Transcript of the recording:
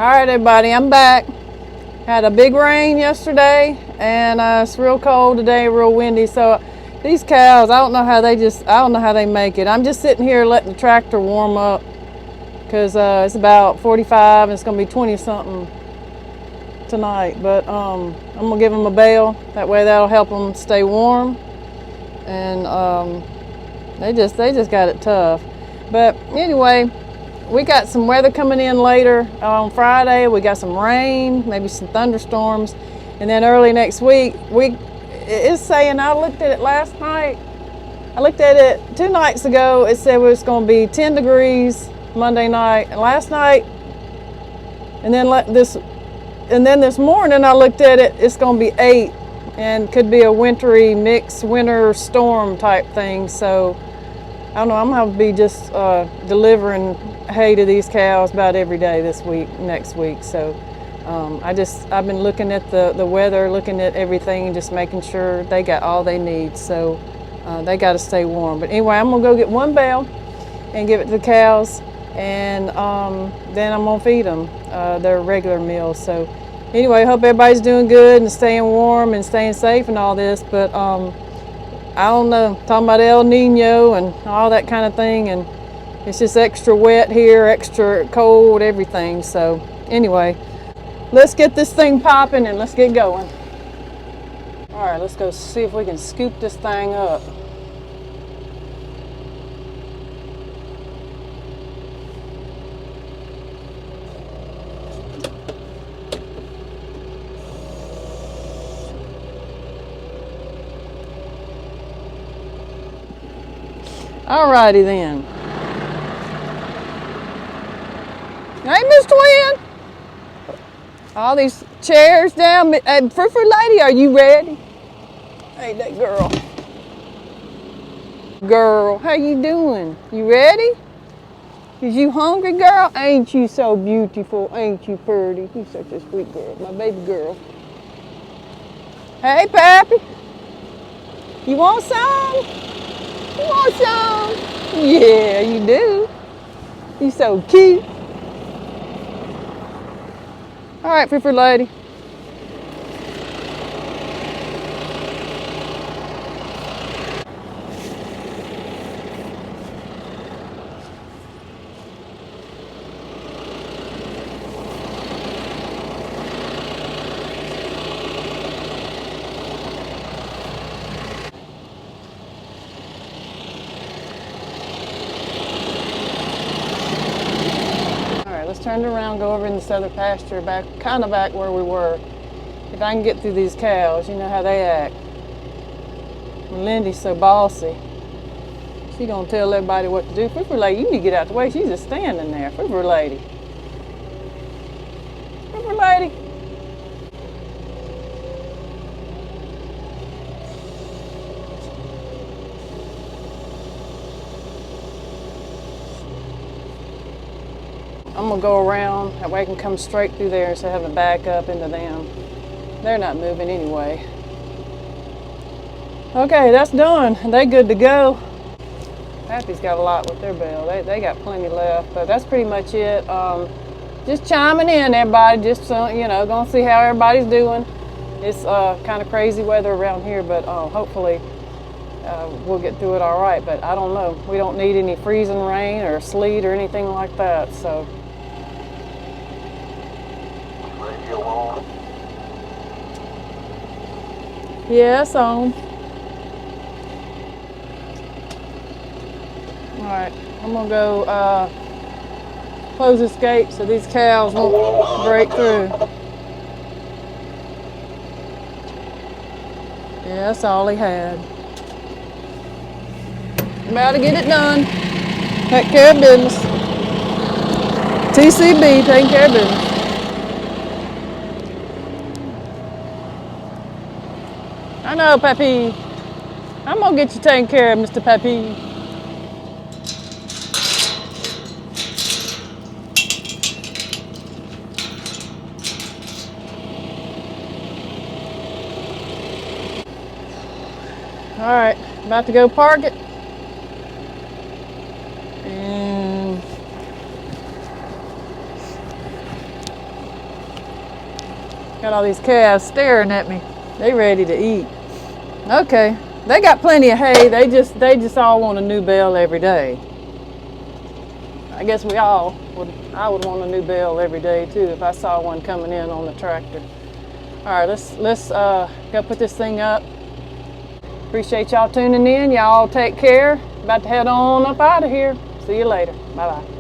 All right, everybody, I'm back. Had a big rain yesterday, and it's real cold today, real windy. So these cows, I don't know how they make it. I'm just sitting here letting the tractor warm up because it's about 45 and it's gonna be 20 something tonight. But I'm gonna give them a bale. That way, that'll help them stay warm. And they just got it tough. But anyway, we got some weather coming in later on Friday. We got some rain, maybe some thunderstorms, and then early next week. It's saying, I looked at it last night. I looked at it 2 nights ago. It said it was going to be 10 degrees Monday night, and last night, and then this morning I looked at it. It's going to be 8, and could be a wintry mixed winter storm type thing. So I don't know. I'm gonna have to be just delivering hay to these cows about every day next week. So I've been looking at the weather, looking at everything, and just making sure they got all they need. So they got to stay warm. But anyway, I'm gonna go get 1 bale and give it to the cows, and then I'm gonna feed them their regular meals. So anyway, I hope everybody's doing good and staying warm and staying safe and all this. But I don't know, talking about El Nino and all that kind of thing, and it's just extra wet here, extra cold, everything. So anyway, let's get this thing popping and let's get going. All right, let's go see if we can scoop this thing up. Alrighty then. Hey, Miss Twin. All these chairs down. Hey, Frou Lady, are you ready? Hey, that girl. Girl, how you doing? You ready? Is you hungry, girl? Ain't you so beautiful? Ain't you pretty? You such a sweet girl, my baby girl. Hey, Pappy. You want some? You want some? Yeah, you do. You so cute. All right, Frou Lady. Let's turn it around, go over in this other pasture, kind of back where we were. If I can get through these cows, you know how they act. And Lindy's so bossy. She gonna tell everybody what to do. Frou Lady, you need to get out the way. She's just standing there. Frou Lady. Frou Lady. I'm gonna go around, that way I can come straight through there instead of having to back up into them. They're not moving anyway. Okay, that's done. They good to go. Pappy's got a lot with their bale. They got plenty left, but that's pretty much it. Just chiming in, everybody. Just gonna see how everybody's doing. It's kind of crazy weather around here, but hopefully we'll get through it all right. But I don't know. We don't need any freezing rain or sleet or anything like that. So. Yeah, it's on. All right, I'm gonna go close this gate so these cows won't break through. Yeah, that's all he had. About to get it done. Take care of business. TCB, taking care of business. I know, Pappy. I'm gonna get you taken care of, Mr. Pappy. All right, about to go park it. And Got all these calves staring at me. They ready to eat. Okay, they got plenty of hay. They just all want a new bale every day. I guess I would want a new bale every day too if I saw one coming in on the tractor. All right, let's go put this thing up. Appreciate y'all tuning in. Y'all take care. About to head on up out of here. See you later. Bye-bye.